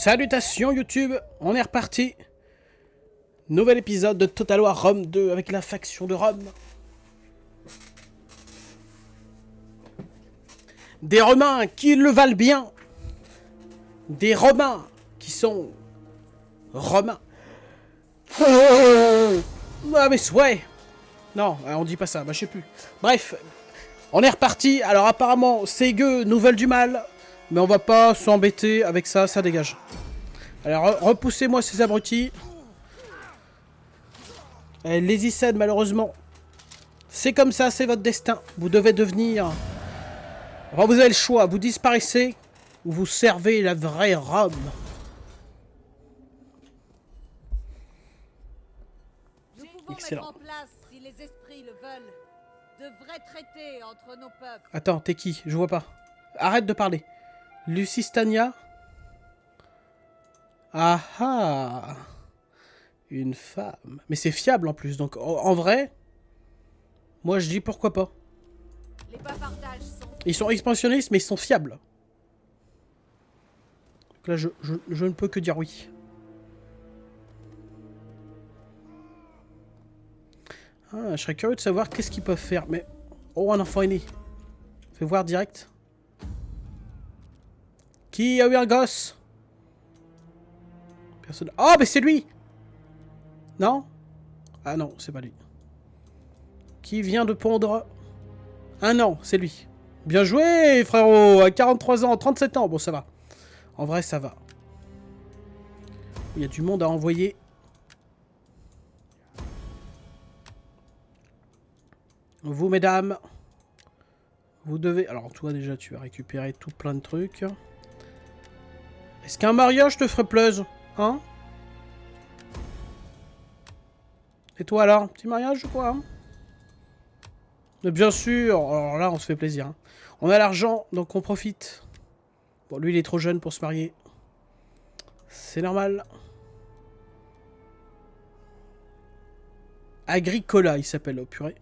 Salutations YouTube, on est reparti. Nouvel épisode de Total War Rome 2 avec la faction de Rome. Des Romains qui le valent bien. Des Romains qui sont Romains. Ah mais ouais. Non, on dit pas ça, bah je sais plus. Bref, on est reparti. Alors apparemment, Seige nous veulent du mal. Mais on va pas s'embêter avec ça, ça dégage. Alors repoussez-moi ces abrutis. Les Icènes, malheureusement. C'est comme ça, c'est votre destin. Vous devez devenir... Enfin, vous avez le choix, vous disparaissez ou vous servez la vraie Rome. Nous pouvons Excellent. mettre en place, si les esprits le veulent, de vrais traités entre nos peuples. Attends, t'es qui? Je vois pas. Arrête de parler. Lucistania. Ah ah. Une femme. Mais c'est fiable en plus, donc en vrai, moi je dis pourquoi pas. Les bavardages sont... Ils sont expansionnistes, mais ils sont fiables. Donc là, je ne peux que dire oui. Ah, je serais curieux de savoir qu'est-ce qu'ils peuvent faire, mais... Oh, un enfant est né. Fais voir direct. Qui a eu un gosse? Personne... Oh, mais c'est lui! Non? Ah non, c'est pas lui. Qui vient de pondre un an, c'est lui. Bien joué, frérot! À 43 ans, 37 ans, bon, ça va. En vrai, ça va. Il y a du monde à envoyer. Vous, mesdames, vous devez... Alors, toi, déjà, tu as récupéré tout plein de trucs. Est-ce qu'un mariage te ferait plaisir? Hein? Et toi, alors? Petit mariage ou quoi, hein? Mais bien sûr! Alors là, on se fait plaisir. Hein. On a l'argent, donc on profite. Bon, lui, il est trop jeune pour se marier. C'est normal. Agricola, il s'appelle, oh purée.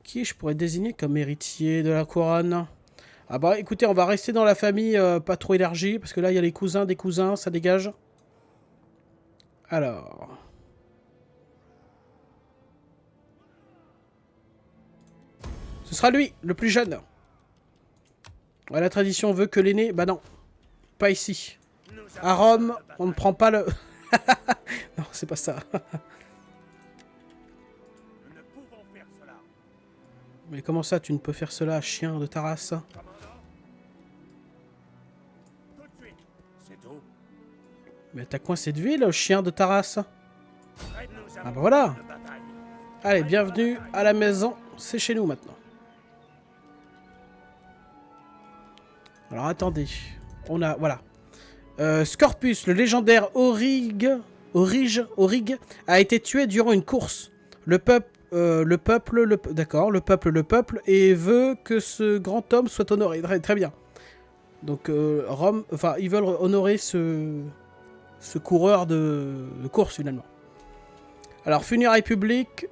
Qui je pourrais désigner comme héritier de la couronne? Ah bah écoutez, on va rester dans la famille pas trop élargie, parce que là il y a les cousins des cousins, ça dégage. Alors... Ce sera lui, le plus jeune. Ouais, la tradition veut que l'aîné... Bah non, pas ici. À Rome, on ne prend pas le... Non, c'est pas ça. Mais comment ça, tu ne peux faire cela, chien de ta race? Mais t'as coincé de ville, chien de ta race? Ah bah voilà. Allez, bienvenue à la maison. C'est chez nous maintenant. Alors attendez. On a... Voilà. Scorpus, le légendaire Aurige, a été tué durant une course. Le peuple, d'accord, le peuple, et veut que ce grand homme soit honoré. Très, très bien. Donc, Rome, enfin, ils veulent honorer ce coureur de course, finalement. Alors, funérailles publiques,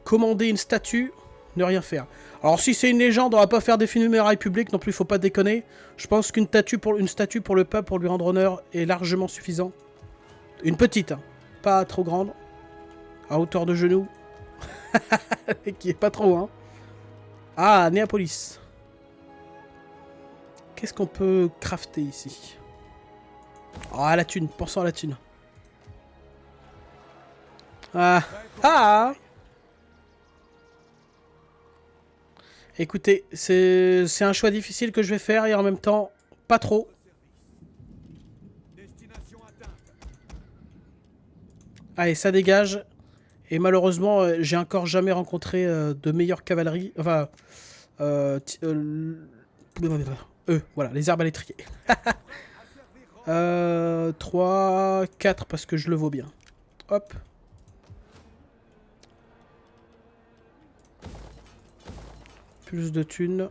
commander une statue, ne rien faire. Alors, si c'est une légende, on va pas faire des funérailles publiques, non plus, faut pas déconner. Je pense qu'une statue pour le peuple, pour lui rendre honneur, est largement suffisant. Une petite, hein, pas trop grande, à hauteur de genou. Qui est pas trop, hein. Ah, Néapolis. Qu'est-ce qu'on peut crafter ici? Ah, la thune, pensons à la thune. Ah, ah. Écoutez, c'est un choix difficile que je vais faire et en même temps, pas trop. Allez, ça dégage. Et malheureusement, j'ai encore jamais rencontré de meilleure cavalerie. Enfin, voilà, les arbalétriers. 3, 4 parce que je le vaux bien. Hop. Plus de thunes.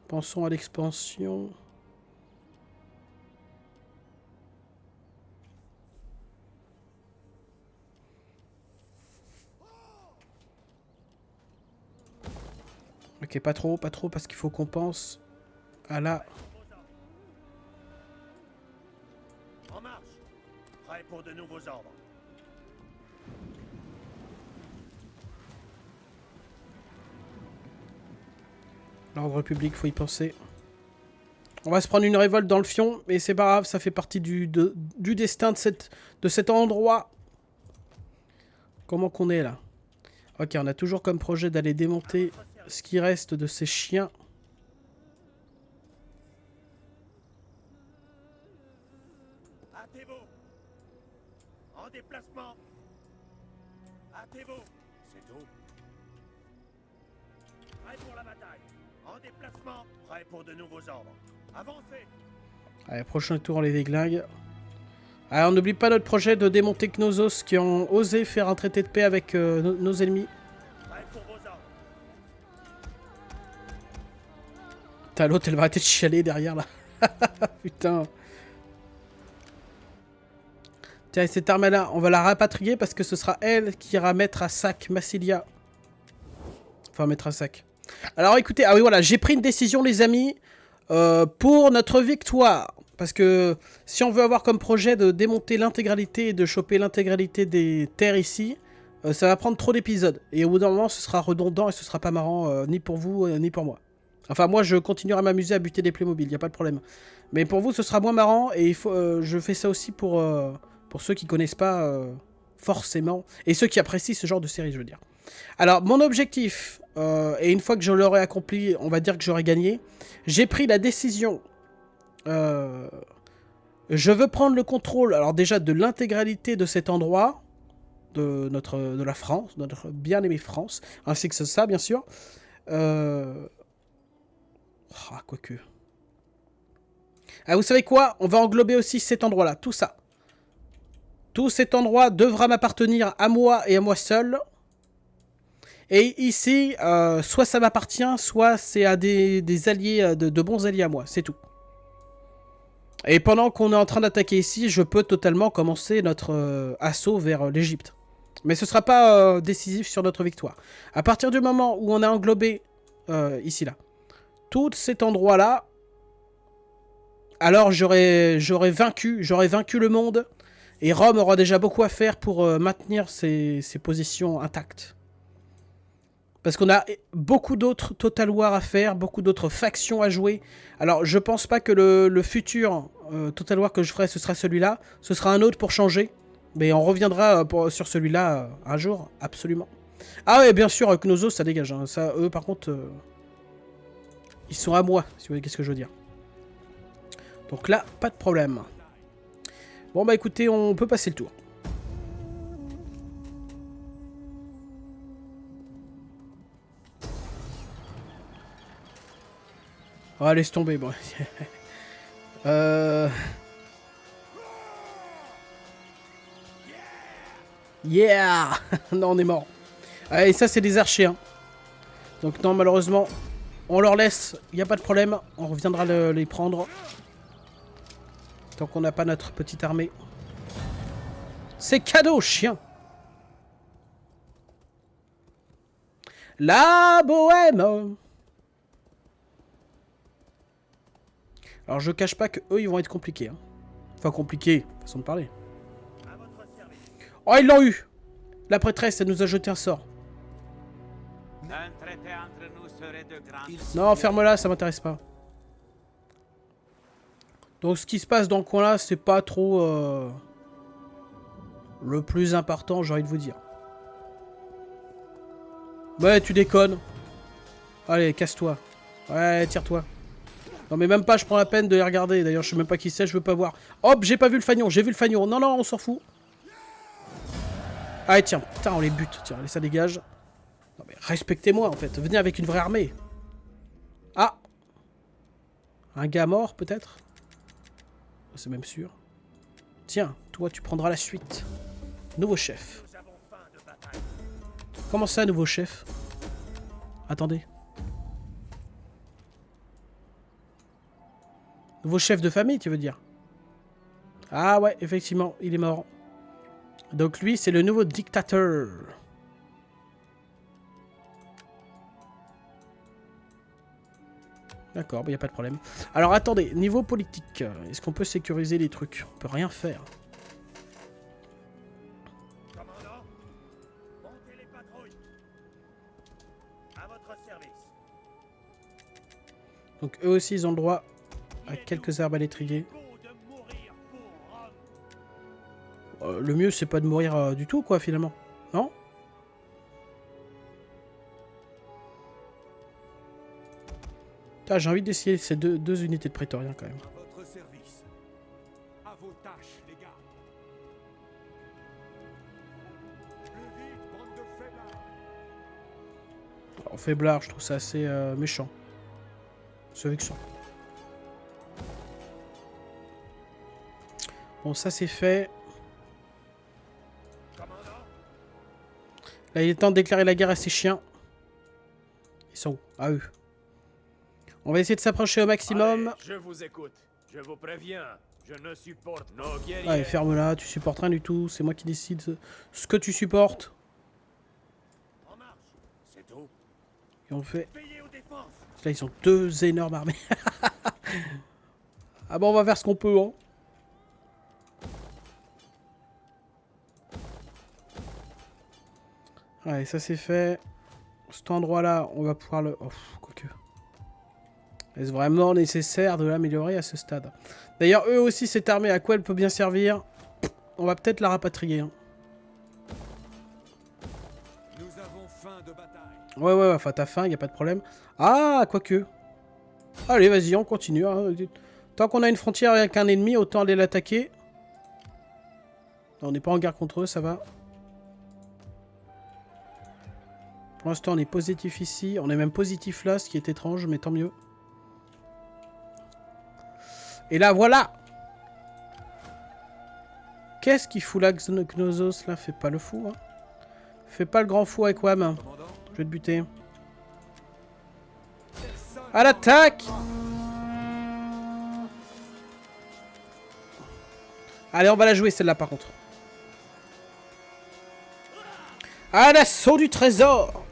Pensons à l'expansion. Ok, pas trop, parce qu'il faut qu'on pense à la... En marche. Prêt pour de nouveaux ordres. L'ordre public, faut y penser. On va se prendre une révolte dans le fion, mais c'est pas grave, ça fait partie du destin de cet endroit. Comment qu'on est là? Ok, on a toujours comme projet d'aller démonter ce qui reste de ces chiens. Hâtez-vous. En déplacement. Hâtez-vous. C'est tout. Prêt pour la bataille. En déplacement. Prêt pour de nouveaux ordres. Avancez. Allez, prochain tour, on les déglingue. Alors, on n'oublie pas notre projet de démonter Knossos qui ont osé faire un traité de paix avec nos ennemis. Prêt pour vos ordres. Putain, l'autre, elle va arrêter de chialer derrière, là. Putain. Tiens, cette arme-là, on va la rapatrier parce que ce sera elle qui ira mettre à sac Massilia. Enfin, mettre à sac. Alors, écoutez, ah oui, voilà, j'ai pris une décision, les amis, pour notre victoire. Parce que si on veut avoir comme projet de démonter l'intégralité et de choper l'intégralité des terres ici, ça va prendre trop d'épisodes. Et au bout d'un moment, ce sera redondant et ce sera pas marrant, ni pour vous, ni pour moi. Enfin, moi, je continuerai à m'amuser à buter des Playmobil, y a pas de problème. Mais pour vous, ce sera moins marrant et il faut, je fais ça aussi pour ceux qui connaissent pas forcément, et ceux qui apprécient ce genre de série, je veux dire. Alors, mon objectif, et une fois que je l'aurai accompli, on va dire que j'aurai gagné, j'ai pris la décision... je veux prendre le contrôle, alors déjà, de l'intégralité de cet endroit, de la France, de notre bien-aimée France, ainsi que ça, bien sûr. Quoique... Ah, vous savez quoi? On va englober aussi cet endroit-là, tout ça. Tout cet endroit devra m'appartenir à moi et à moi seul. Et ici, soit ça m'appartient, soit c'est à des alliés, de bons alliés à moi, c'est tout. Et pendant qu'on est en train d'attaquer ici, je peux totalement commencer notre assaut vers l'Égypte. Mais ce ne sera pas décisif sur notre victoire. À partir du moment où on a englobé, ici là, tout cet endroit-là, alors j'aurais vaincu le monde. Et Rome aura déjà beaucoup à faire pour maintenir ses positions intactes. Parce qu'on a beaucoup d'autres Total War à faire, beaucoup d'autres factions à jouer. Alors, je pense pas que le futur Total War que je ferai, ce sera celui-là. Ce sera un autre pour changer. Mais on reviendra sur celui-là un jour, absolument. Ah ouais, bien sûr, Knossos, ça dégage. Hein. Ça, eux, par contre, ils sont à moi, si vous voyez qu'est-ce que je veux dire. Donc là, pas de problème. Bon bah écoutez, on peut passer le tour. Oh, laisse tomber, bon. Yeah. Non, on est mort. Et ça, c'est des archers. Hein. Donc non, malheureusement, on leur laisse. Il n'y a pas de problème. On reviendra les prendre. Tant qu'on n'a pas notre petite armée. C'est cadeau, chien. La bohème. Alors je cache pas que eux ils vont être compliqués. Hein. Enfin compliqués, façon de parler. Oh ils l'ont eu. La prêtresse elle nous a jeté un sort. Non ferme-la, ça m'intéresse pas. Donc ce qui se passe dans le coin là c'est pas trop le plus important j'ai envie de vous dire. Ouais tu déconnes. Allez casse-toi. Ouais tire-toi. Non mais même pas je prends la peine de les regarder. D'ailleurs je sais même pas qui c'est, je veux pas voir. Hop j'ai pas vu le fanion, j'ai vu le fanion. Non non on s'en fout. Allez tiens, putain on les bute. Tiens allez ça dégage. Non mais respectez-moi en fait. Venez avec une vraie armée. Ah. Un gars mort peut-être. C'est même sûr. Tiens, toi tu prendras la suite. Nouveau chef. Comment ça nouveau chef? Attendez. Nouveau chef de famille, tu veux dire? Ah ouais, effectivement, il est mort. Donc lui, c'est le nouveau dictateur. D'accord, il n'y a pas de problème. Alors attendez, niveau politique, est-ce qu'on peut sécuriser les trucs? On peut rien faire. Commandant, montez les patrouilles. À votre service. Donc eux aussi, ils ont le droit à quelques arbalétriers. De mourir pour Rome. Le mieux, c'est pas de mourir du tout, quoi, finalement. Non? Ah, j'ai envie d'essayer ces deux unités de prétoriens, quand même. À votre service. À vos tâches, les gars. Plus vite, bande de faiblards. Alors, faiblard, je trouve ça assez méchant. C'est vexant. Bon, ça c'est fait. Commandant, Là, il est temps de déclarer la guerre à ces chiens. Ils sont où? À eux. On va essayer de s'approcher au maximum. Allez, je vous écoute. Je vous préviens, je ne supporte nos guerriers. Allez, ferme-la, tu supportes rien du tout. C'est moi qui décide ce que tu supportes. en marche. C'est tout. Et on fait... Veillez aux défenses. Là, ils ont deux énormes armées. Ah bon, on va faire ce qu'on peut, hein. Allez, ça c'est fait. Cet endroit-là, on va pouvoir le... Oh, quoique. Est-ce vraiment nécessaire de l'améliorer à ce stade? D'ailleurs, eux aussi, cette armée, à quoi elle peut bien servir? On va peut-être la rapatrier. Hein. Nous avons faim de bataille. Ouais, enfin, t'as faim, y a pas de problème. Ah, quoique. Allez, vas-y, on continue. Hein. Tant qu'on a une frontière avec un ennemi, autant aller l'attaquer. On n'est pas en guerre contre eux, ça va. Pour l'instant, on est positif ici. On est même positif là, ce qui est étrange, mais tant mieux. Et là, voilà. Qu'est-ce qu'il fout là, Gnosos, là? Fais pas le fou, hein. Fais pas le grand fou avec Wam. Commandant, Je vais te buter. personne À l'attaque! Allez, on va la jouer celle-là par contre. À l'assaut du trésor!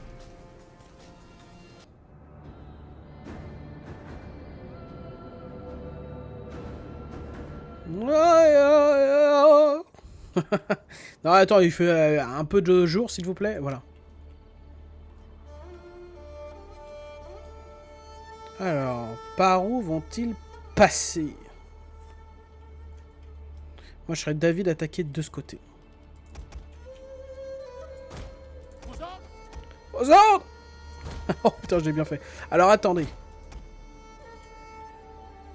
Non, attends, il fait un peu de jour, s'il vous plaît. Voilà. Alors, par où vont-ils passer? Moi, je serais David attaqué de ce côté. Aux ordres! Oh putain, j'ai bien fait. Alors, attendez.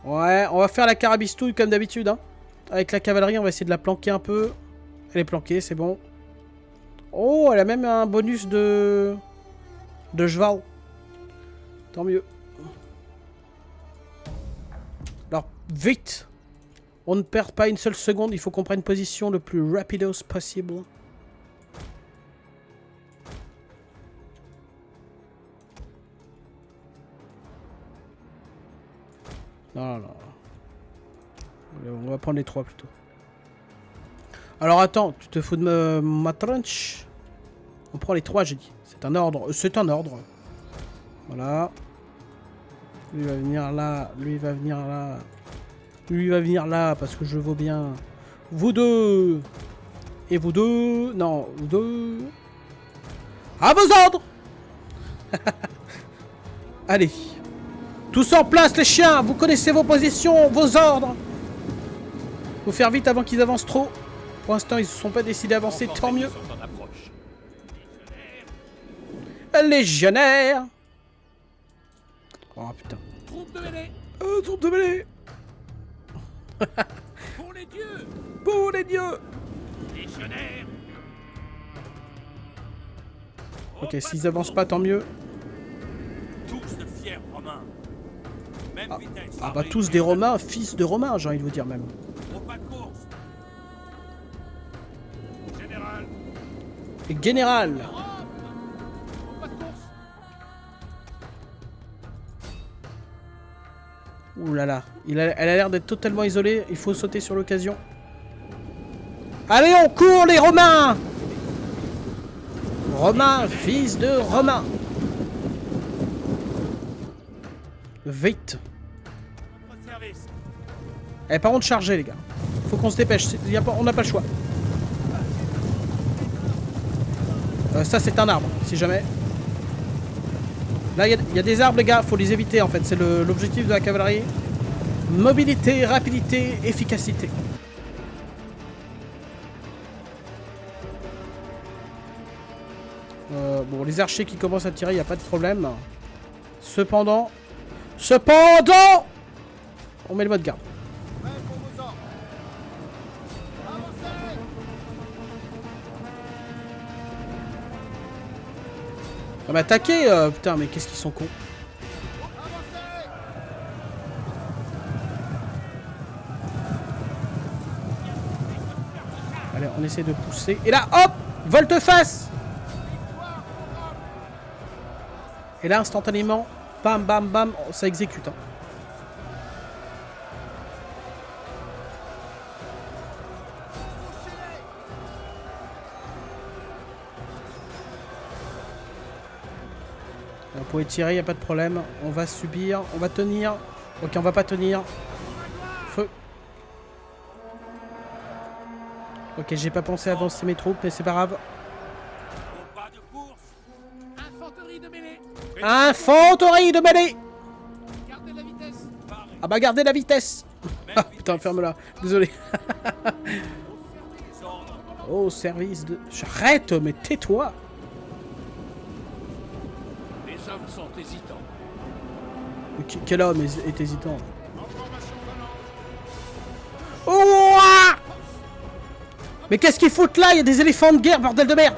Ouais, on va faire la carabistouille comme d'habitude. Hein. Avec la cavalerie, on va essayer de la planquer un peu. Elle est planquée, c'est bon. Oh, elle a même un bonus de cheval. Tant mieux. Alors, vite. On ne perd pas une seule seconde. Il faut qu'on prenne position le plus rapidos possible. Non. On va prendre les trois plutôt. Alors attends, tu te fous de ma tranche? On prend les trois, j'ai dit. C'est un ordre. C'est un ordre. Voilà. Lui va venir là. Lui va venir là. Lui va venir là parce que je vaux bien. Vous deux. Et vous deux. Non, vous deux. À vos ordres. Allez. Tous en place les chiens. Vous connaissez vos positions, vos ordres. Faut faire vite avant qu'ils avancent trop. Pour l'instant, ils ne se sont pas décidés à avancer, tant mieux. Légionnaire. Oh putain. Troupe de mêlée. Troupe de mêlée. Pour les dieux. Pour les dieux. Légionnaire. Ok, s'ils avancent pas, tant mieux. Tous de fiers romains. Même vitesse. Ah bah tous des Romains, fils de Romains, j'ai envie de vous dire même. Au pas de course. Général, Et général. Au pas de course. Ouh là là, elle a l'air d'être totalement isolée, il faut sauter sur l'occasion. Allez, on court les Romains. Romains, fils de Romains. Vite. Votre service. Eh, par contre, chargez, les gars. Faut qu'on se dépêche. On n'a pas le choix. Ça, c'est un arbre, si jamais. Là, il y a des arbres, les gars. Faut les éviter, en fait. C'est l'objectif de la cavalerie. Mobilité, rapidité, efficacité. Bon, les archers qui commencent à tirer, il n'y a pas de problème. Cependant, on met le mode garde. Prêt pour vos ordres. Avancez. On va attaquer, putain, mais qu'est-ce qu'ils sont cons. Avancez. Allez, on essaie de pousser. Et là, hop, volte-face. Et là, instantanément, bam, bam, bam, ça exécute. Hein. Vous pouvez tirer, il n'y a pas de problème. On va subir, on va tenir. Ok, on va pas tenir. Feu. Ok, j'ai pas pensé à avancer mes troupes, mais c'est pas grave. Au pas de course. Infanterie de mêlée. Infanterie de mêlée. Gardez la vitesse. Ah bah gardez la vitesse. Ah putain, ferme-la. Désolé. Au service de... J'arrête, mais tais-toi. Les hommes sont hésitants. Quel homme est hésitant? Oh, mais qu'est-ce qu'ils foutent là? Il y a des éléphants de guerre, bordel de merde.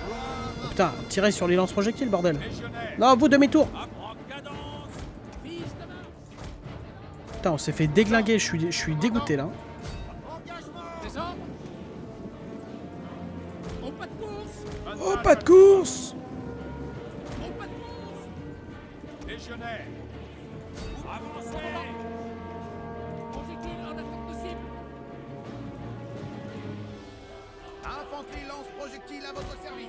Oh, putain, tirez sur les lance-projectiles, bordel. Non, vous, demi-tour. Putain, on s'est fait déglinguer, je suis dégoûté là. Oh, pas de course. Légionnaire. Avancez. Projectile en attaque de cible. Infanterie lance projectile à votre service.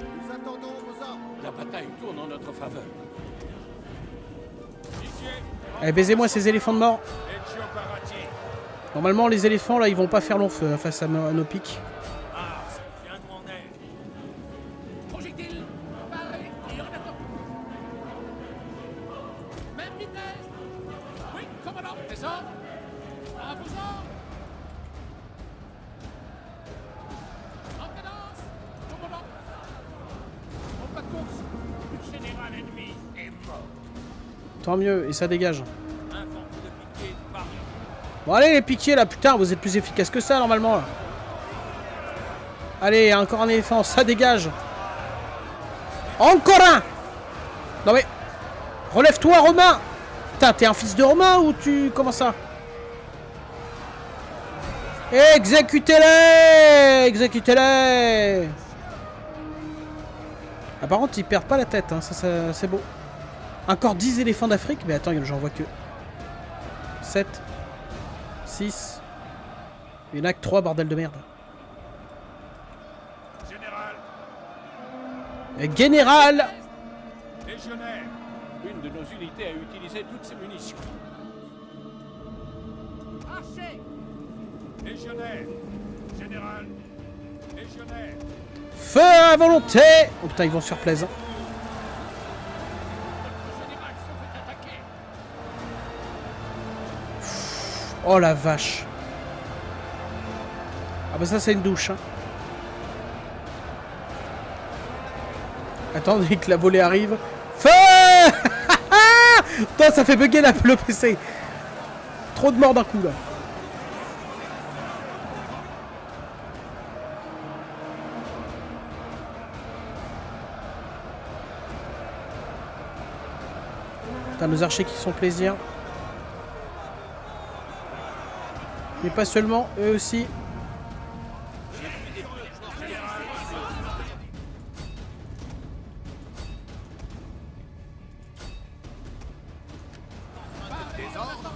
Nous attendons vos ordres. La bataille tourne en notre faveur. Allez, baisez-moi ces éléphants de mort. Normalement, les éléphants, là, ils vont pas faire long feu face à nos pics. Ah, viens de mon aide. Projectile, paré et en attaque. Même vitesse. Oui, commandant, des ordres. À vos ordres. En cadence, commandant. En pas de course. Le général ennemi est mort. Tant mieux, et ça dégage. Infanterie de piquet, paré. Bon, allez, les piquiers, là, putain, vous êtes plus efficaces que ça, normalement, là. Allez, encore un éléphant, ça dégage. Encore un. Non, mais... Relève-toi, Romain. Putain, t'es un fils de Romain ou tu... Comment ça? Exécutez-les. Exécutez-les. Ah, par contre, ils perdent pas la tête, hein. Ça c'est beau. Encore 10 éléphants d'Afrique. Mais attends, j'en vois que 7, 6. Il n'y en a que 3, bordel de merde. Général. Et général. Légionnaire. Une de nos unités a utilisé toutes ses munitions. Archer. Légionnaire. Général. Légionnaire. Feu à volonté. Oh putain, ils vont se faire plaisir. Général se fait attaquer. Oh la vache. Ah bah ça c'est une douche. Hein. Attendez que la volée arrive. Feu. Putain, ça fait bugger le PC. Trop de morts d'un coup là. Putain, nos archers qui sont plaisir. Mais pas seulement, eux aussi. Des ordres.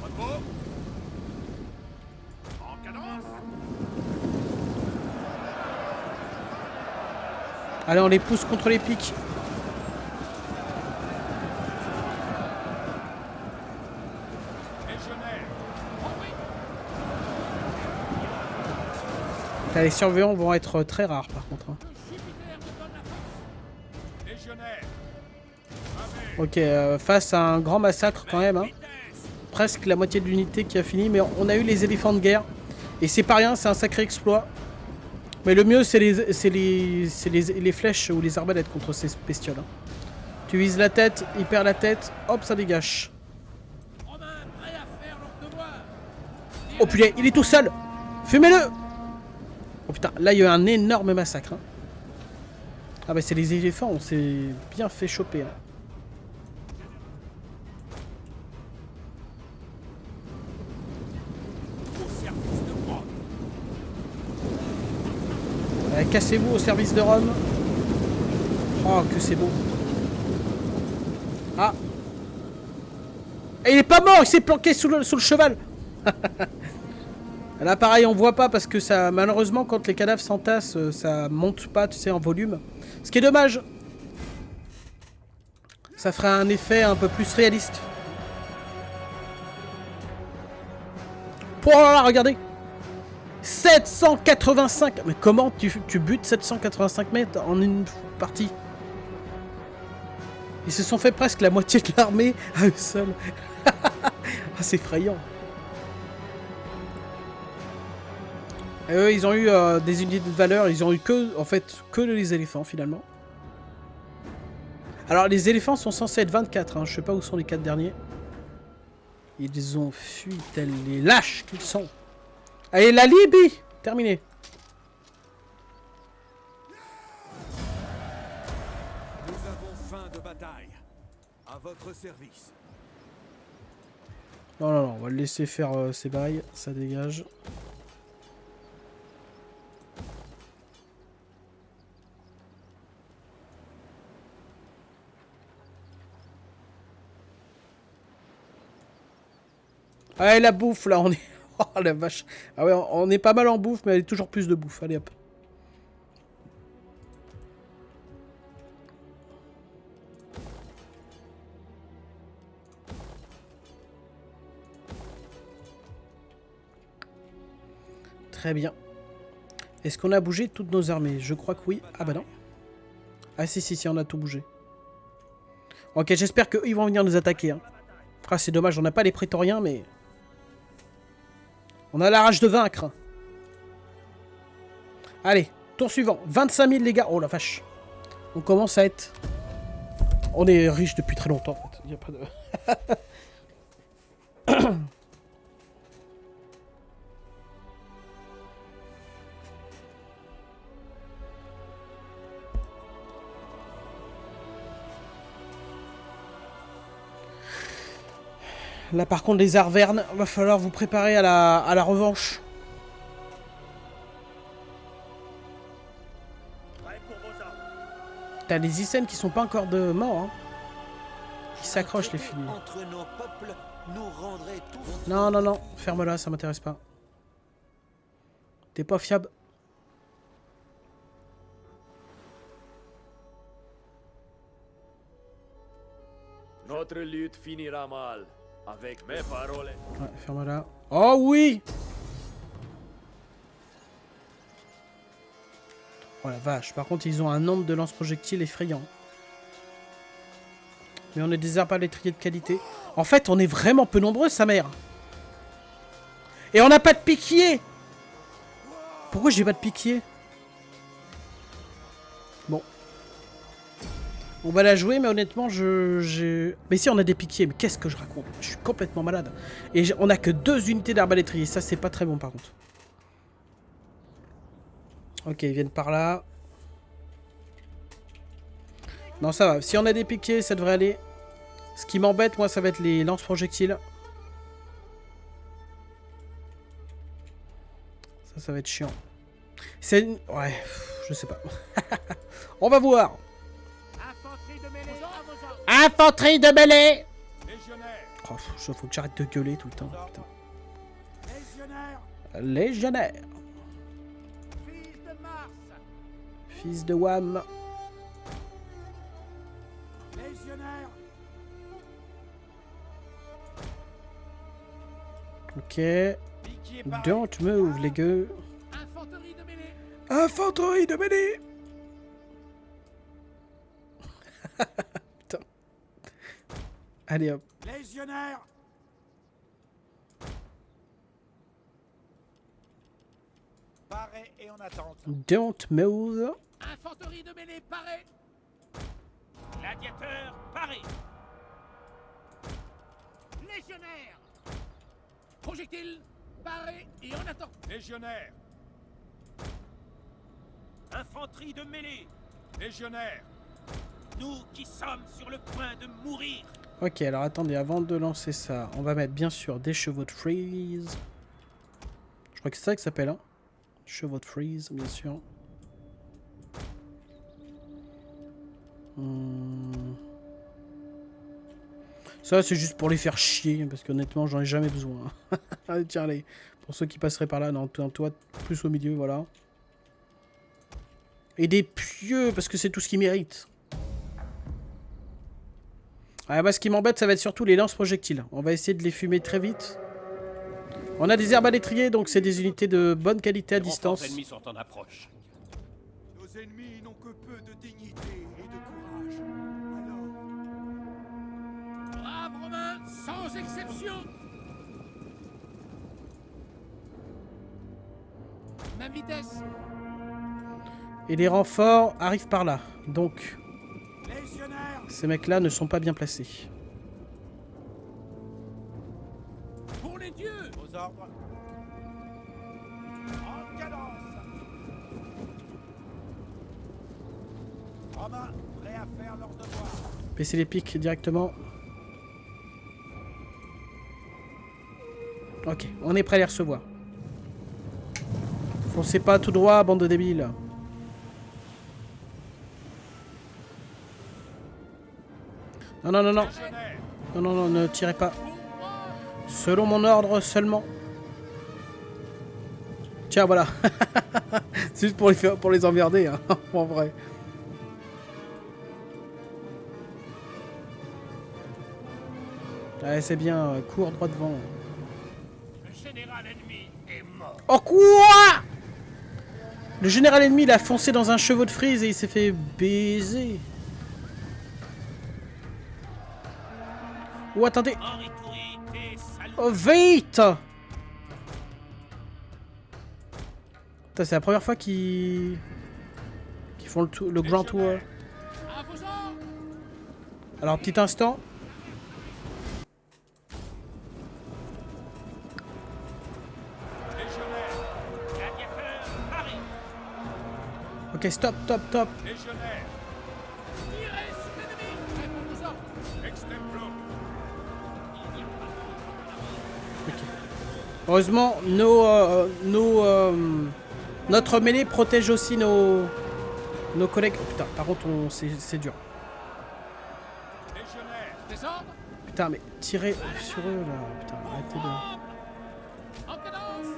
Repos. En cadence. Allez, on les pousse contre les pics. Légionnaire. Oh oui. Là, les surveillants vont être très rares par contre. Hein. Que Jupiter te donne la force. Légionnaire. Ok, face à un grand massacre quand même. Hein. Presque la moitié de l'unité qui a fini, mais on a eu les éléphants de guerre. Et c'est pas rien, c'est un sacré exploit. Mais le mieux, c'est les flèches ou les arbalètes contre ces bestioles. Hein. Tu vises la tête, il perd la tête, hop, ça dégage. Romain, prêt à faire leur devoir. Oh putain, il est tout seul. Fumez-le. Oh putain, là il y a eu un énorme massacre. Hein. Ah bah c'est les éléphants, on s'est bien fait choper. Hein. Au service de Rome. Cassez-vous au service de Rome. Oh, que c'est beau. Ah. Et il est pas mort, il s'est planqué sous le cheval. Là, pareil, on voit pas parce que ça, malheureusement, quand les cadavres s'entassent, ça monte pas, tu sais, en volume. Ce qui est dommage. Ça ferait un effet un peu plus réaliste. Oh là là, regardez. 785. Mais comment tu butes 785 mètres en une partie? Ils se sont fait presque la moitié de l'armée à eux seuls. Ah, c'est effrayant. Et eux, ils ont eu des unités de valeur. Ils ont eu en fait, que les éléphants finalement. Alors, les éléphants sont censés être 24. Hein. Je sais pas où sont les 4 derniers. Ils ont fui tels les lâches qu'ils sont. Allez, la Libye! Terminé. Nous avons faim de bataille. À votre service. Non, non, non, on va le laisser faire ses bails. Ça dégage. Allez, la bouffe, là, on est... Oh, la vache. Ah ouais, on est pas mal en bouffe, mais il y a toujours plus de bouffe. Allez, hop. Très bien. Est-ce qu'on a bougé toutes nos armées? Je crois que oui. Ah bah non. Ah si, si, si, on a tout bougé. Ok, j'espère qu'eux, ils vont venir nous attaquer. Hein. Ah, c'est dommage, on n'a pas les prétoriens, mais... On a la rage de vaincre. Allez, tour suivant. 25 000 les gars. Oh la vache. On commence à être... On est riche depuis très longtemps en fait. Il n'y a pas de... Là par contre les Arvernes, va falloir vous préparer à la revanche. T'as les Icènes qui sont pas encore de morts. Hein. Ils s'accrochent les filles. Non, non, non, ferme-la, ça m'intéresse pas. T'es pas fiable. Notre lutte finira mal. Avec mes paroles. Ouais, ferme-la. Oh oui! Oh la vache, par contre ils ont un nombre de lance-projectiles effrayant. Mais on est des arbalétriers de qualité. En fait, on est vraiment peu nombreux, sa mère. Et on n'a pas de piquier! Pourquoi j'ai pas de piquier? Bon. On va la jouer, mais honnêtement, Mais si, on a des piquiers, mais qu'est-ce que je raconte? Je suis complètement malade. Et on a que 2 unités d'arbalétriers, ça c'est pas très bon par contre. Ok, ils viennent par là. Non, ça va. Si on a des piquiers, ça devrait aller. Ce qui m'embête, moi, ça va être les lance-projectiles. Ça va être chiant. C'est... Ouais, je sais pas. On va voir. Infanterie de mêlée à vos ordres. Infanterie de mêlée. Légionnaire. Oh, faut que j'arrête de gueuler tout le temps. Putain. Légionnaire. Légionnaire. Fils de Mars. Fils de Wham. Ok. Piquier pareil. Don't move, les gars. Infanterie de mêlée. Infanterie de mêlée. Putain. Allez hop. Légionnaire. Paré et en attente. Don't move. Infanterie de mêlée parée. Gladiateur paré. Légionnaire. Projectile paré et en attente. Légionnaire. Infanterie de mêlée. Légionnaire. Nous qui sommes sur le point de mourir. Ok, alors attendez, avant de lancer ça, on va mettre bien sûr des chevaux de freeze. Je crois que c'est ça que ça s'appelle, hein. Chevaux de freeze, bien sûr. Ça, c'est juste pour les faire chier, parce qu'honnêtement, j'en ai jamais besoin. Allez, tiens, allez. Pour ceux qui passeraient par là, non, toi, plus au milieu, voilà. Et des pieux, parce que c'est tout ce qu'ils méritent. Ah, moi, ce qui m'embête, ça va être surtout les lance-projectiles. On va essayer de les fumer très vite. On a des herbes à l'étrier, donc c'est des unités de bonne qualité à distance. Les ennemis sont en approche. Nos ennemis n'ont que peu de dignité et de courage. Alors, Braves Romains, sans exception. Même vitesse. Et les renforts arrivent par là. Donc, légionnaire. ces mecs-là ne sont pas bien placés. Pour les dieux. Aux ordres. En cadence. Romains, prêts à faire leur devoir. Baissez les pics directement. Ok, on est prêt à les recevoir. Foncez pas tout droit, bande de débiles. Non, non, non, non. Légionnaire. Non, non, non, ne tirez pas. Selon mon ordre seulement. Tiens, voilà. C'est juste pour les emmerder, hein, en vrai. Allez, c'est bien. Cours droit devant. Le général ennemi est mort. Oh, quoi? Le général ennemi, il a foncé dans un chevaux de frise et il s'est fait baiser. Oh, attendez. Henri Toury, t'es salut. Oh, vite! Putain, c'est la première fois qu'ils font le grand tour. À vos ordres. Alors, petit instant. Légionnaire. Gladiateur paré. Ok, stop, stop, stop. Légionnaire. Tirez sur l'ennemi. Prêt pour vos ordres. Extemplo. Heureusement, notre mêlée protège aussi nos collègues. Oh, putain, par contre, c'est dur. Légionnaire. Des ordres. Putain, mais tirez sur eux là. Putain, arrêtez de. En cadence.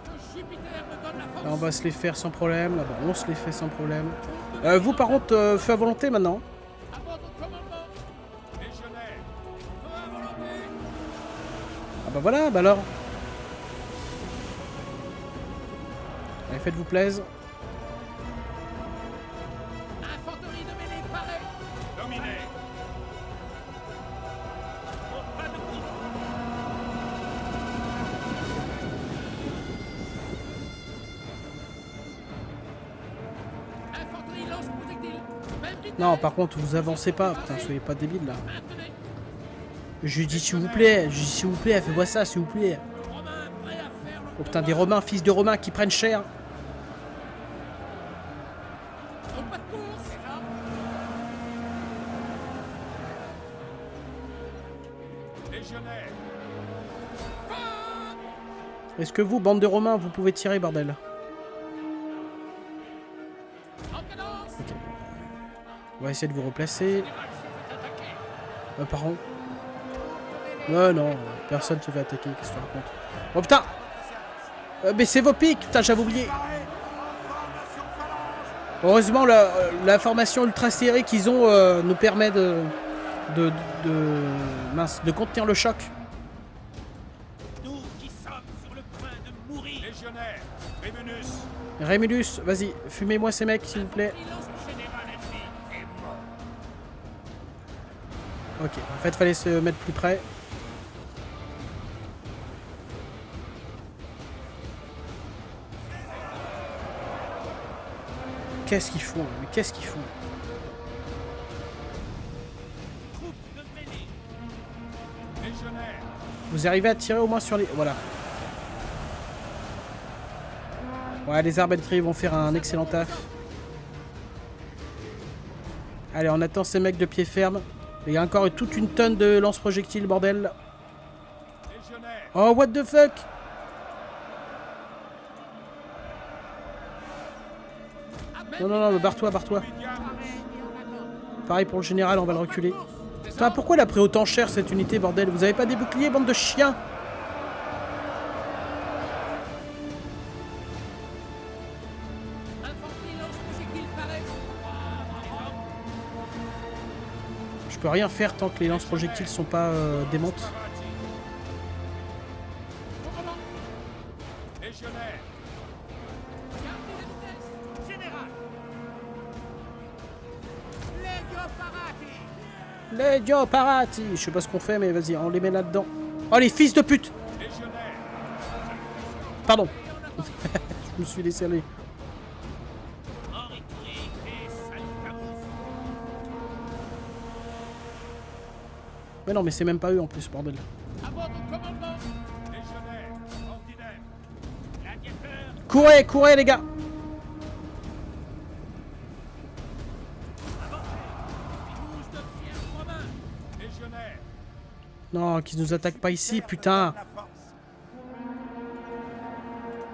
Que Jupiter me donne la force. Là, on va se les faire sans problème. Là, on se les fait sans problème. Vous, par contre, feu à volonté maintenant. À votre commandement. Légionnaire. Feu à volonté. Ah bah voilà, bah alors. Allez, faites-vous plaisir. Infanterie de mêlée parée. Dominé. Au pas de course. Infanterie lance projectile. Même vitesse. Non, par contre, vous avancez pas. Putain, soyez pas débiles là. Maintenez. Je lui dis s'il vous plaît. Je lui dis s'il vous plaît, fais-moi ça, s'il vous plaît. Romains prêts à faire leur Oh putain, des devoir. Romains, fils de Romains qui prennent cher. Au pas de course. Légionnaire. Est-ce que vous, bande de Romains, vous pouvez tirer, bordel? En cadence. Ok. On va essayer de vous replacer. Général se fait attaquer. Pardon. Non, personne se fait attaquer, qu'est-ce que tu racontes? Oh putain! Baissez vos pics, putain, j'avais oublié. Paré. En formation phalange. Heureusement, la formation ultra serrée qu'ils ont nous permet mince, de contenir le choc. Nous qui sommes sur le point de mourir. Légionnaire, Rémunus, Rémulus, vas-y, fumez-moi ces mecs, s'il vous plaît. Le général ennemi est mort. Ok, en fait, fallait se mettre plus près. Qu'est-ce qu'ils font? Mais qu'est-ce qu'ils font? Troupe de mêlée. légionnaire, Vous arrivez à tirer au moins sur les... Voilà. Ouais, les arbalètriers vont faire un excellent taf. Allez, on attend ces mecs de pied ferme. Il y a encore toute une tonne de lance-projectiles, bordel. légionnaire, Oh, what the fuck? Non, non, non, barre-toi, barre-toi. Pareil pour le général, on va le reculer. Putain, pourquoi elle a pris autant cher cette unité, bordel? Vous avez pas des boucliers, bande de chiens? Infanterie lance-projectile paraît. Je peux rien faire tant que les lance-projectiles sont pas démontes. Commandant, légionnaire, gardez la vitesse. Général. Legio Parati. Legio Parati. Je sais pas ce qu'on fait, mais vas-y, on les met là-dedans. Oh, les fils de pute! légionnaire, Pardon. Je me suis laissé aller. Henri-Touré et Salcamus. Mais non, mais c'est même pas eux en plus, bordel. À votre commandement. légionnaire, ordinaire, Gladiateur. Courez, courez, les gars! Douze de fiers romains. légionnaire, Non, qu'ils nous attaquent pas ici, putain!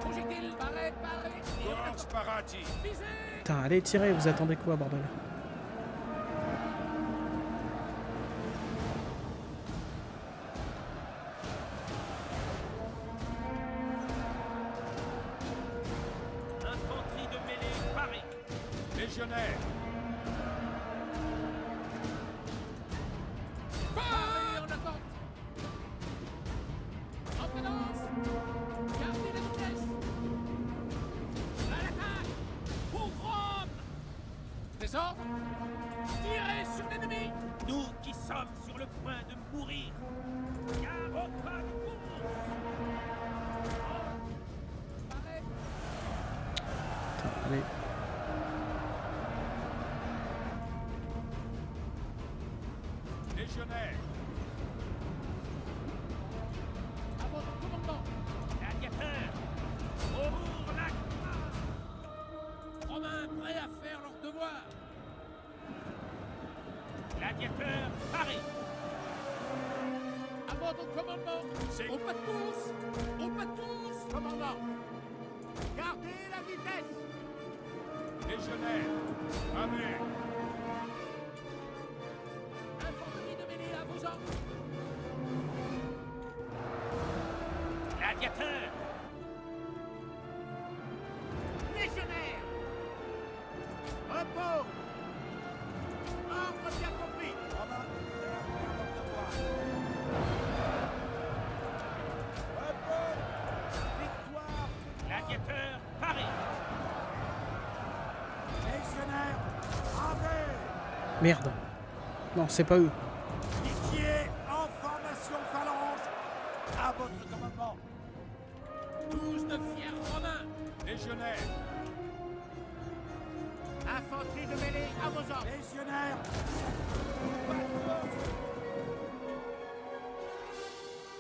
Projectile paraît. Corps Parati, Visez. Putain, allez, tirez, vous attendez quoi, bordel? Infanterie de mêlée parée. légionnaire, Paré en attente. En cadence. Gardez la vitesse. À l'attaque. Pour Rome. Des ordres. Tirez sur l'ennemi. Nous qui sommes sur le point de mourir. Car au pas de course. Paré. Putain, allez. légionnaire, À votre commandement. Gladiateur. Pour la gloire. Romains prêts à faire leur devoir. Gladiateur paré. À votre commandement. Au pas de course. Au pas de course, commandant. Gardez la vitesse. légionnaire, avec, Infanterie de mêlée à vos ordres. Gladiateur. Légionnaire. Repos. Ordre bien compris. Victoire. Gladiateur paré. légionnaire, avec, Merde. Non, c'est pas eux. Piquier en formation phalange, à votre commandement, 12 de fiers romains. légionnaire, Infanterie de mêlée à vos ordres. légionnaire,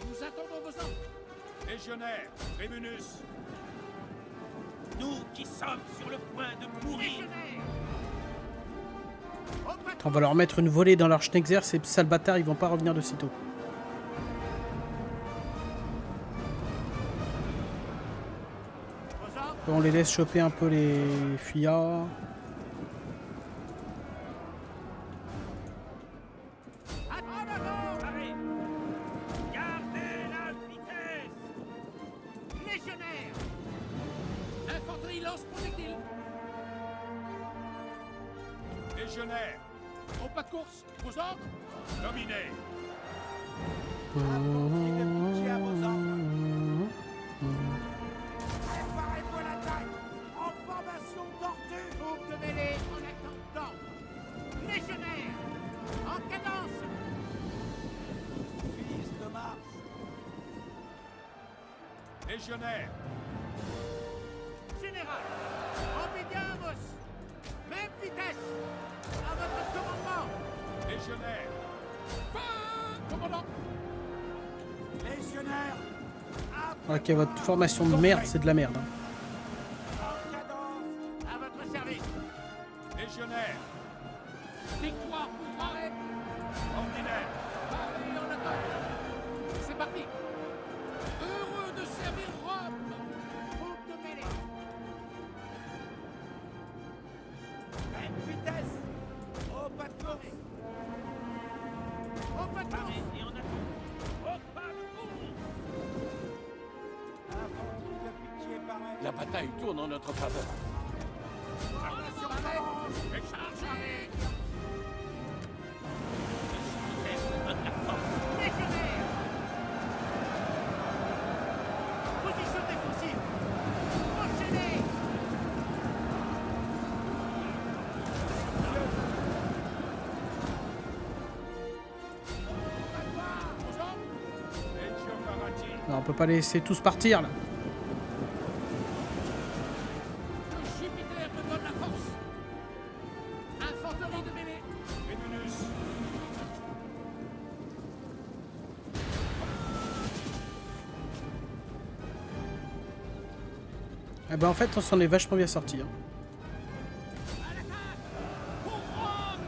Nous attendons vos ordres. légionnaire, Rémunus, Nous qui sommes sur le point de mourir. On va leur mettre une volée dans leur Schnexer, ces sales bâtards, ils vont pas revenir de sitôt. Vos ordres. On les laisse choper un peu les fuyards. Paré. Gardez la vitesse. Légionnaire. Infanterie lance projectile. Légionnaire. Au pas de course. Vos ordres? Dominez. Infanterie de budget à vos ordres. Préparez-vous à l'attaque. En formation tortue. Troupe de mêlée en attendant. Légionnaire. En cadence. Fils de Mars. Légionnaire. Général. Obediamos. Même vitesse. À votre commandement. Légionnaire. Fin, commandant. Légionnaire. Ok, votre formation de merde, c'est de la merde. Hein. En cadence. À votre service. Légionnaire. Victoire pour Marais. Ordinaire. Paris en attaque. C'est parti. Heureux de servir Rome. Troupe de mêlée. Même vitesse. Au pas de course. Au pas de course. Et on attend. Au pas de course. Infanterie de pitié pareil. La bataille tourne en notre faveur. Formation orange. Et chargez. Légionnaire. Position défensive. Enchaînez. Non, on peut pas laisser tous partir là. Que Jupiter me donne la force. Infanterie de mêlée. Vénus. Eh ben en fait, on s'en est vachement bien sorti. Hein. À l'attaque. Pour Rome.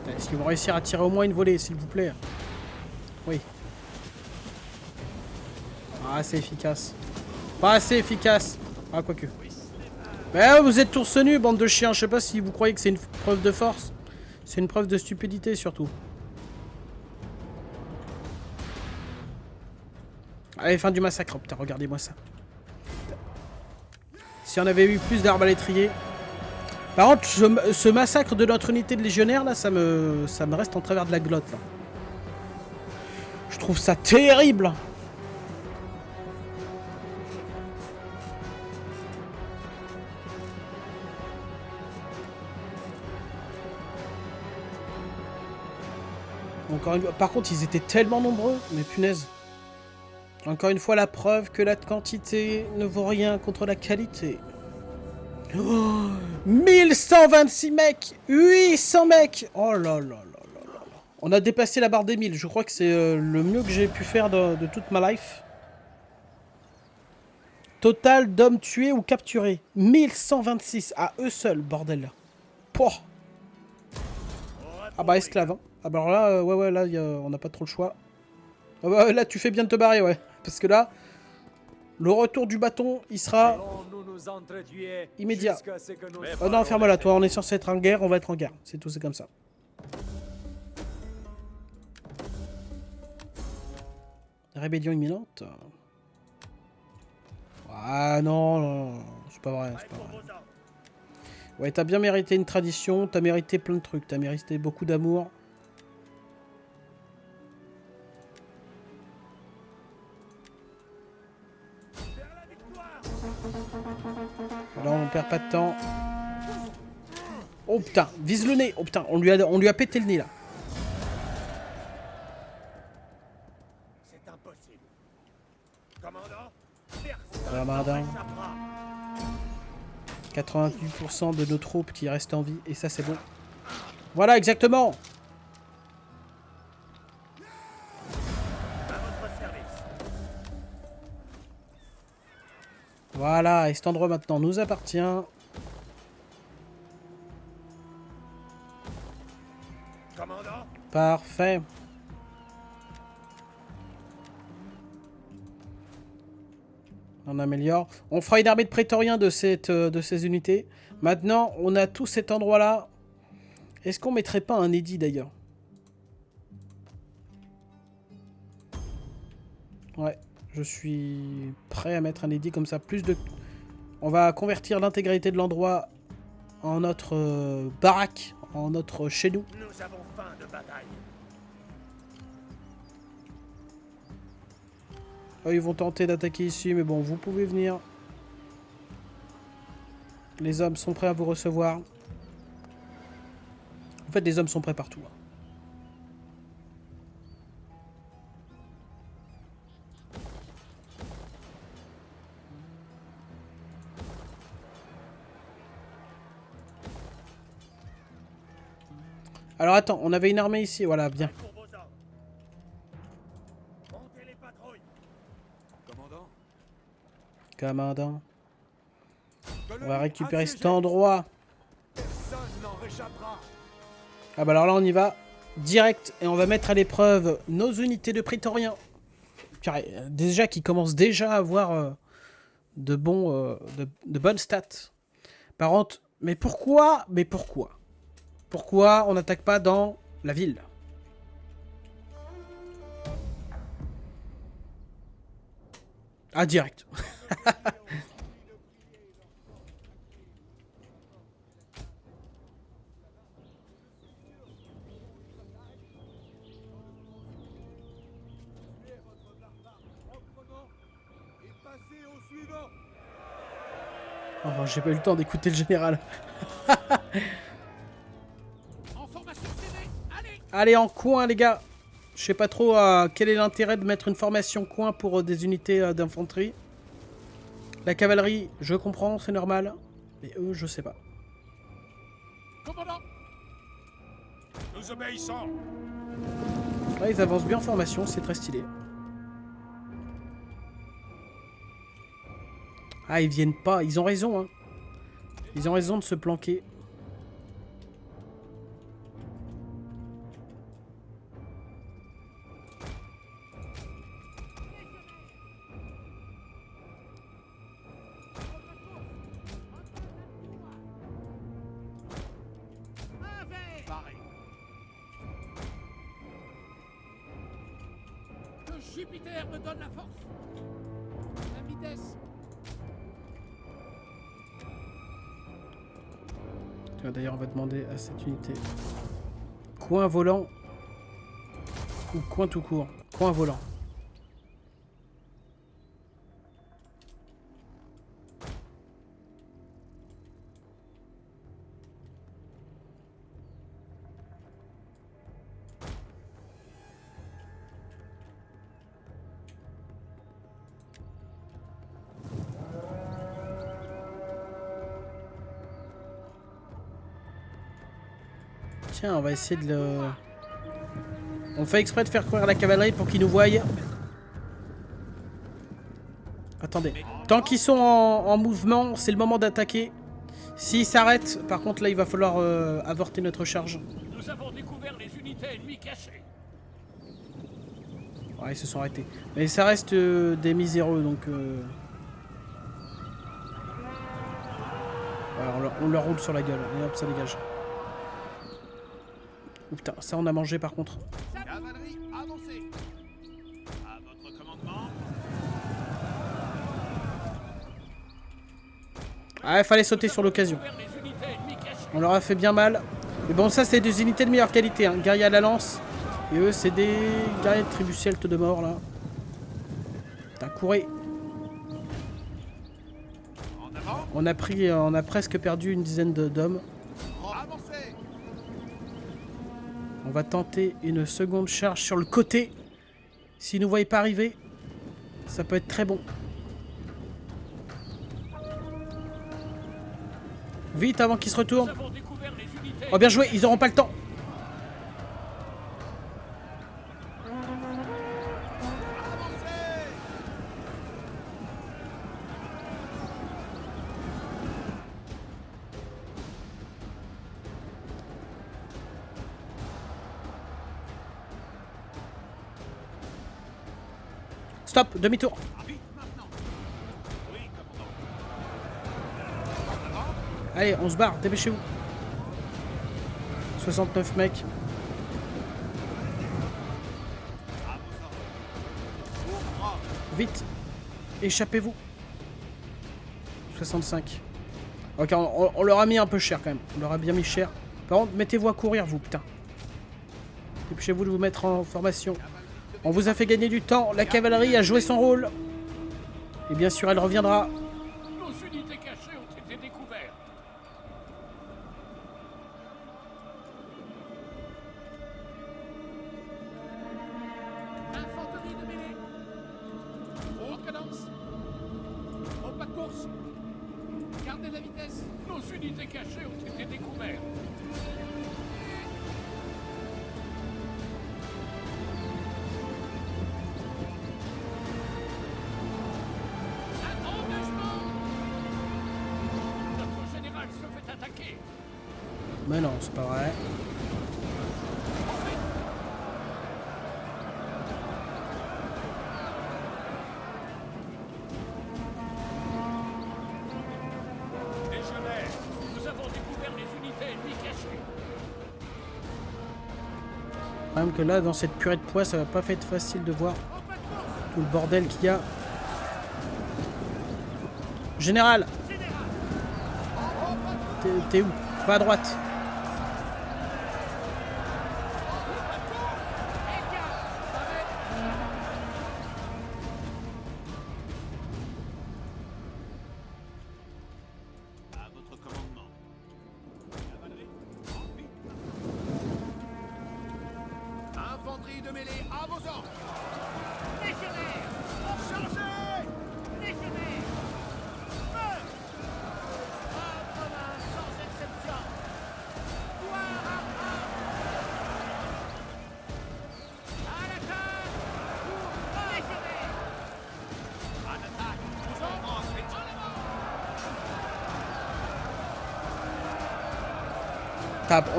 Putain, est-ce qu'ils vont réussir à tirer au moins une volée, s'il vous plaît? Oui. Ah, assez efficace. Pas assez efficace. Ah, quoique. Mais vous êtes tous nus, bande de chiens. Je sais pas si vous croyez que c'est une preuve de force. C'est une preuve de stupidité, surtout. Allez, fin du massacre. Oh, putain, regardez-moi ça. Si on avait eu plus d'arbalétriers. Par contre, ce massacre de notre unité de légionnaires, là, ça me reste en travers de la glotte, là. Je trouve ça terrible. Encore une... Par contre, ils étaient tellement nombreux, mais punaise. Encore une fois, la preuve que la quantité ne vaut rien contre la qualité. Oh, 1126 mecs, 800 mecs. Oh là là là là là. On a dépassé la barre des 1000. Je crois que c'est le mieux que j'ai pu faire de toute ma life. Total d'hommes tués ou capturés. 1126 à eux seuls, bordel là. Pouah. Ah bah esclave. Hein. Ah bah alors là, ouais, là, on n'a pas trop le choix. Ah bah là, tu fais bien de te barrer, ouais. Parce que là, le retour du bâton, il sera immédiat. Oh non, ferme-moi là, toi, on est censé être en guerre, on va être en guerre. C'est tout, c'est comme ça. Rébellion imminente. Ah non, c'est pas vrai, c'est pas vrai. Ouais, t'as bien mérité une tradition, t'as mérité plein de trucs, t'as mérité beaucoup d'amour. Là, on perd pas de temps. Oh putain, vise le nez. Oh putain, on lui a pété le nez là. C'est impossible. Commandant, 88% de nos troupes qui restent en vie. Et ça, c'est bon. Voilà, exactement. Voilà, et cet endroit maintenant nous appartient. Commandant. Parfait. On améliore. On fera une armée de prétoriens de ces unités. Maintenant, on a tout cet endroit-là. Est-ce qu'on mettrait pas un édit d'ailleurs? Ouais. Je suis prêt à mettre un édit comme ça. Plus de... On va convertir l'intégralité de l'endroit en notre baraque, en notre chez nous. Nous avons faim de bataille. Oh, ils vont tenter d'attaquer ici, mais bon, vous pouvez venir. Les hommes sont prêts à vous recevoir. En fait, les hommes sont prêts partout. Alors attends, on avait une armée ici, voilà, bien. Pour vos hommes. Montez les patrouilles. Commandant, Commandant, que on va le récupérer cet assiégé. endroit. Personne n'en réchappera. Ah bah alors là, on y va direct et on va mettre à l'épreuve nos unités de prétoriens. Déjà, qui commencent déjà à avoir de bonnes stats. Par contre, mais pourquoi Pourquoi on n'attaque pas dans la ville? Ah, direct. Et passez au suivant. Oh, j'ai pas eu le temps d'écouter le général. En formation CD. Allez. Allez, en coin, les gars. Je sais pas trop quel est l'intérêt de mettre une formation coin pour des unités d'infanterie. La cavalerie, je comprends, c'est normal. Mais eux, je sais pas. Commandant. Nous obéissons. Ouais, ils avancent bien en formation, c'est très stylé. Ah, ils viennent pas. Ils ont raison, hein. Ils ont raison de se planquer. Pareil. Que Jupiter me donne la force. La vitesse. D'ailleurs, on va demander à cette unité. Coin volant. Ou coin tout court. Coin volant. Tiens, on va essayer de le... On fait exprès de faire courir la cavalerie pour qu'ils nous voient. Attendez. Tant qu'ils sont en mouvement, c'est le moment d'attaquer. S'ils s'arrêtent, par contre, là, il va falloir avorter notre charge. Nous avons découvert les unités ennemies cachées. Ouais, ils se sont arrêtés. Mais ça reste des miséreux, donc... Alors, on leur roule sur la gueule. Et hop, ça dégage. Oh, putain, ça on a mangé par contre. Cavalerie, avancez. À votre commandement. Ah, il fallait sauter sur l'occasion. Les unités ennemies cachées. On leur a fait bien mal. Mais bon, ça c'est des unités de meilleure qualité. Hein. Guerriers à la lance. Et eux, c'est des guerriers de tribu celte de mort là. Putain, courez. En avant. On a presque perdu une dizaine d'hommes. Avancez. On va tenter une seconde charge sur le côté. S'ils ne nous voient pas arriver, ça peut être très bon. Vite avant qu'ils se retournent. Nous avons découvert les unités. Oh, bien joué, ils n'auront pas le temps. Stop, demi-tour. Vite maintenant. Oui, commandant. Allez, on se barre, dépêchez-vous. 69 mecs. À vos ordres. Pour Rome. Vite, échappez-vous. 65. Ok, on leur a mis un peu cher quand même. On leur a bien mis cher. Par contre, mettez-vous à courir, vous, putain. Dépêchez-vous de vous mettre en formation. On vous a fait gagner du temps. La cavalerie a joué son rôle. Et bien sûr, elle reviendra. Nos unités cachées ont été découvertes. Infanterie de mêlée. En cadence. Au pas de course. Gardez la vitesse. Nos unités cachées ont été découvertes. Un engagement. Notre général se fait attaquer. Mais non, c'est pas vrai. Légionnaires, nous avons découvert les unités ennemies cachées. Le problème que là, dans cette purée de poids, ça va pas être facile de voir tout le bordel qu'il y a. Général! T'es où? Va à droite. À votre commandement. Cavalerie, en vue. Infanterie de mêlée à vos ordres. Légionnaires, chargez! Légionnaires, feu! Ordre sans exception. Gloire à l'attaque! Pour légionnaires! À l'attaque! Vous ordres, ensuite en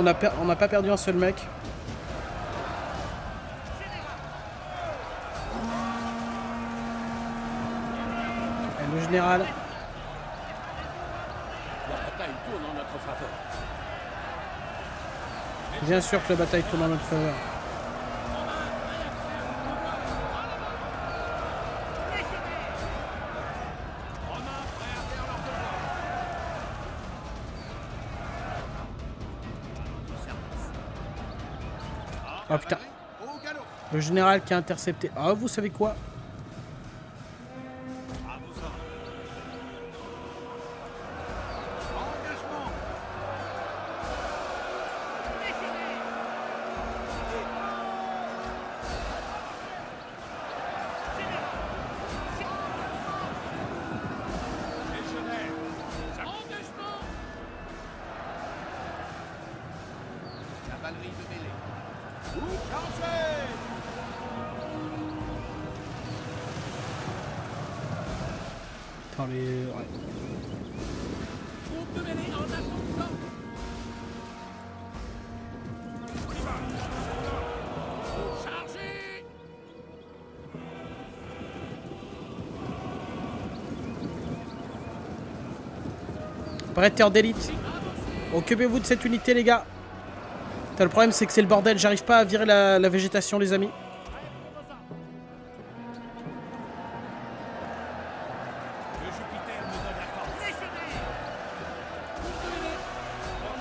avant! On n'a pas perdu un seul mec. Et le général. La bataille tourne en notre faveur. Bien sûr que la bataille tourne en notre faveur. Romains prêts à faire leur devoir. Oh putain. Au galop. Le général qui a intercepté. Ah, vous savez quoi? À vos ordres. Engagement. Légionnaire. Engagement. Cavalerie de mêlée. Vous chargez. Attends, les... ouais. Groupe de mêlée en attendant. On y va. Chargez. Prêteur d'élite. Occupez-vous de cette unité, les gars. Putain, le problème, c'est que c'est le bordel. J'arrive pas à virer la végétation, les amis. Que Jupiter nous donne la force. Légionnaire. Groupe de mêlée.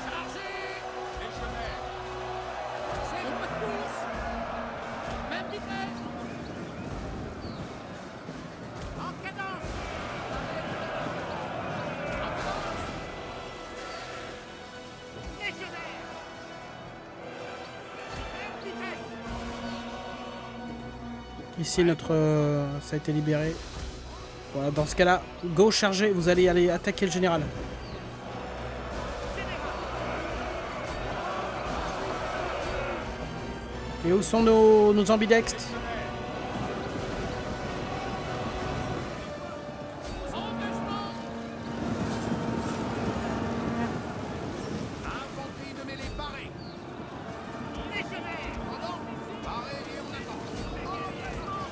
Chargez. Légionnaire. C'est le pas de course. Même vitesse. En cadence. En cadence. Légionnaire. Même vitesse. Ici, notre... ça a été libéré. Voilà, dans ce cas-là, go, chargez. Vous allez aller attaquer le général. Et où sont nos ambidextres? Engagement. Infanterie de mêlée parée. Légionnaire. Pardon. Paré et on attend. Engagement.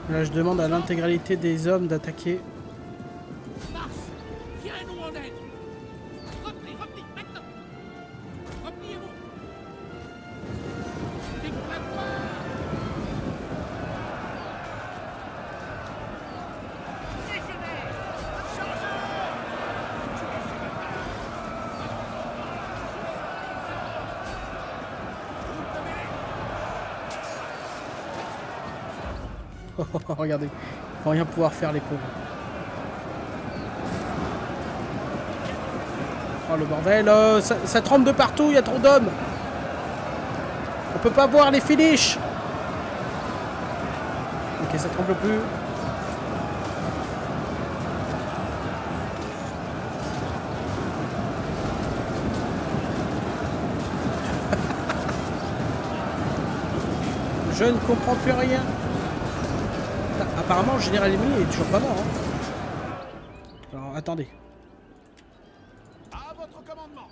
Là, je demande à l'intégralité des hommes d'attaquer. Mars, viens-nous en aide. Replie, maintenant. Repliez-vous. Déclare-moi. Regardez, ils vont rien pouvoir faire les pauvres. Oh le bordel, ça tremble de partout, il y a trop d'hommes. On peut pas voir les finishes. Ok, ça tremble plus. Je ne comprends plus rien. Ah, apparemment, le général ennemi est toujours pas mort. Hein. Alors, attendez. À votre commandement.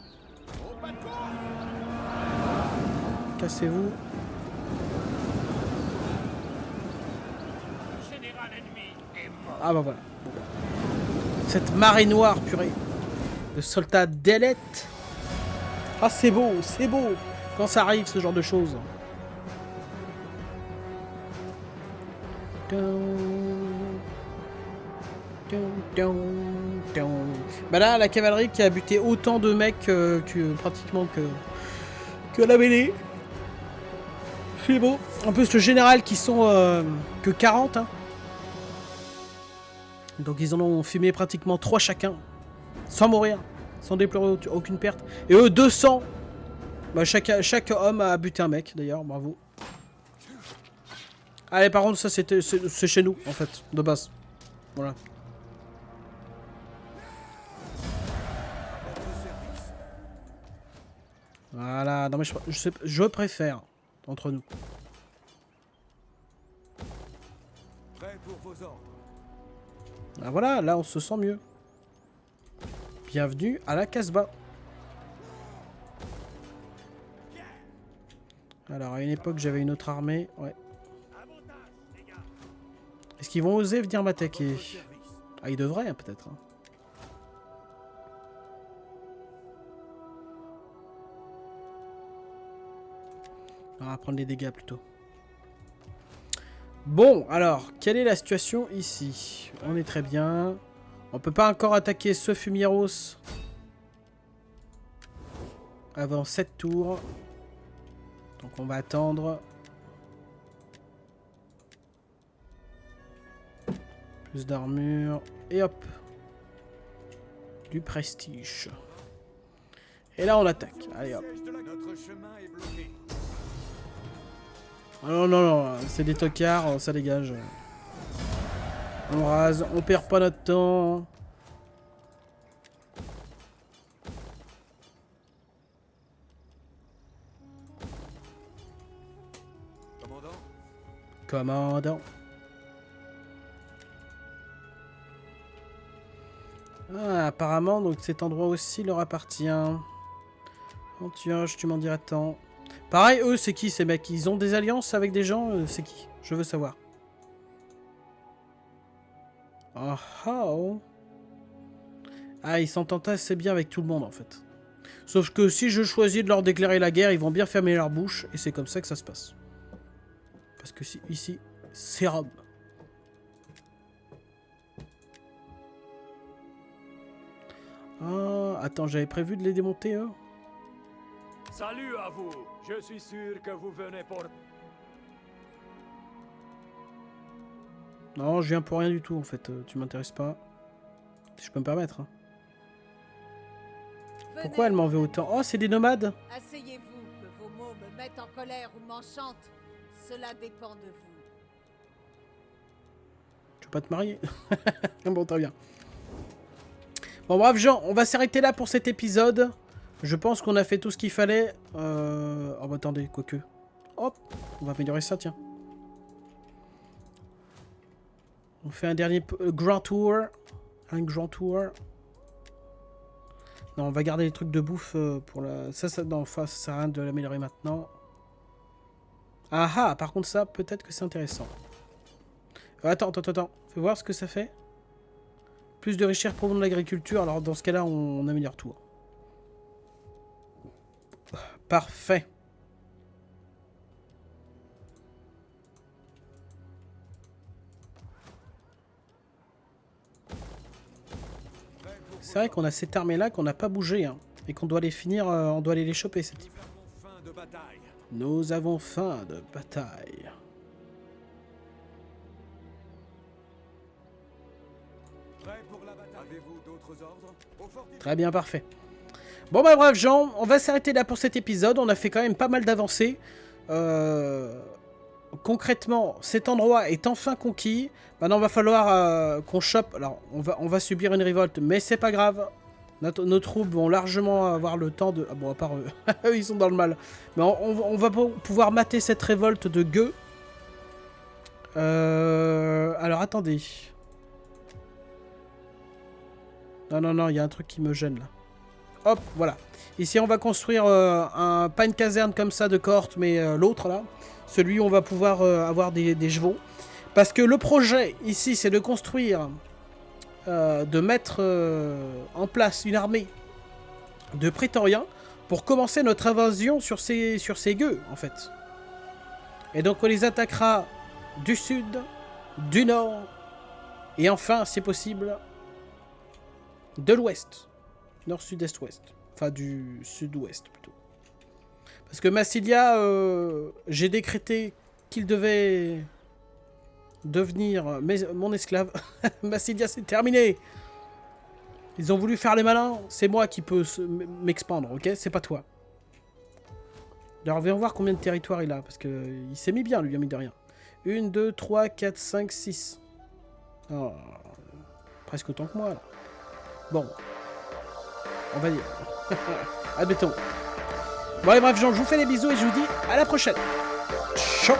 Au pas de course. Cassez-vous. Le général ennemi est mort. Ah bah voilà. Cette marée noire, purée. Le soldat d'Elette. Ah, c'est beau, c'est beau. Quand ça arrive, ce genre de choses. Bah là, la cavalerie qui a buté autant de mecs pratiquement que la mêlée. C'est beau. En plus, le général qui sont que 40. Hein. Donc ils en ont fumé pratiquement 3 chacun. Sans mourir. Sans déplorer aucune perte. Et eux, 200. Bah, chaque homme a buté un mec, d'ailleurs. Bravo. Allez, par contre, ça, c'est chez nous, en fait, de base. Voilà. Voilà. Non, mais je préfère, entre nous. Prêt pour vos ordres. Ah, voilà, là, on se sent mieux. Bienvenue à la Casbah. Alors, à une époque, j'avais une autre armée. Ouais. Est-ce qu'ils vont oser venir m'attaquer? Ah, ils devraient, hein, peut-être. Hein. On va prendre les dégâts, plutôt. Bon, alors, quelle est la situation ici? On est très bien. On peut pas encore attaquer ce Fumieros avant 7 tours. Donc on va attendre. Plus d'armure. Et hop. Du prestige. Et là on attaque. Allez hop. Notre chemin est bloqué. Oh non, non, non. C'est des tocards. Ça dégage. On rase. On perd pas notre temps. Commandant. Ah, apparemment, donc cet endroit aussi leur appartient. Antioche, tu m'en diras tant. Pareil, eux, c'est qui ces mecs? Ils ont des alliances avec des gens? C'est qui? Je veux savoir. Ah, oh. Ah, ils s'entendent assez bien avec tout le monde, en fait. Sauf que si je choisis de leur déclarer la guerre, ils vont bien fermer leur bouche, et c'est comme ça que ça se passe. Parce que si, ici, c'est Rome. Ah, attends, j'avais prévu de les démonter, eux. Salut à vous. Je suis sûr que vous venez pour... Non, je viens pour rien du tout, en fait. Tu m'intéresses pas. Si je peux me permettre. Hein. Pourquoi elle m'en veut autant? Oh, c'est des nomades. Asseyez-vous, que vos mots me mettent en colère ou m'enchantent. Cela dépend de vous. Tu veux pas te marier? Bon, très bien. Bon, bref, gens, on va s'arrêter là pour cet épisode. Je pense qu'on a fait tout ce qu'il fallait. Oh, bah, attendez, quoique. Hop, on va améliorer ça, tiens. On fait un dernier grand tour. Un grand tour. Non, on va garder les trucs de bouffe pour la... Ça, non, enfin, ça sert à rien de l'améliorer maintenant. Ah ah, par contre, ça, peut-être que c'est intéressant. Attends. Fais voir ce que ça fait. Plus de richesse pour l'agriculture. Alors, dans ce cas-là, on améliore tout. Parfait. C'est vrai qu'on a cette armée-là qu'on n'a pas bougé. Hein, et qu'on doit les finir, on doit aller les choper, ces types. Nous avons faim de bataille. Prêt pour la bataille. Avez-vous d'autres ordres? Au fortifié. Très bien, parfait. Bon bah bref gens, on va s'arrêter là pour cet épisode. On a fait quand même pas mal d'avancées. Concrètement, cet endroit est enfin conquis. Maintenant, il va falloir qu'on chope. Alors, on va subir une révolte, mais c'est pas grave. Nos troupes vont largement avoir le temps de... Ah bon, à part eux, eux ils sont dans le mal. Mais on va pouvoir mater cette révolte de gueux. Alors, attendez. Non, il y a un truc qui me gêne, là. Hop, voilà. Ici, on va construire pas une caserne comme ça de cohorte, mais l'autre, là. Celui où on va pouvoir avoir des chevaux. Parce que le projet, ici, c'est de construire... de mettre en place une armée de prétoriens pour commencer notre invasion sur ces gueux, en fait. Et donc, on les attaquera du sud, du nord, et enfin, si possible, de l'ouest. Nord, sud, est, ouest. Enfin, du sud-ouest, plutôt. Parce que Massilia, j'ai décrété qu'il devait devenir mon esclave. Massilia, c'est terminé. Ils ont voulu faire les malins. C'est moi qui peux m'expandre, ok? C'est pas toi. Alors, voyons voir combien de territoire il a. Parce qu'il s'est mis bien, lui, a mis de rien. 1, 2, 3, 4, 5, 6. Oh, presque autant que moi, là. Bon. On va dire. Admettons. Bon, allez, bref, gens, je vous fais des bisous et je vous dis à la prochaine. Ciao.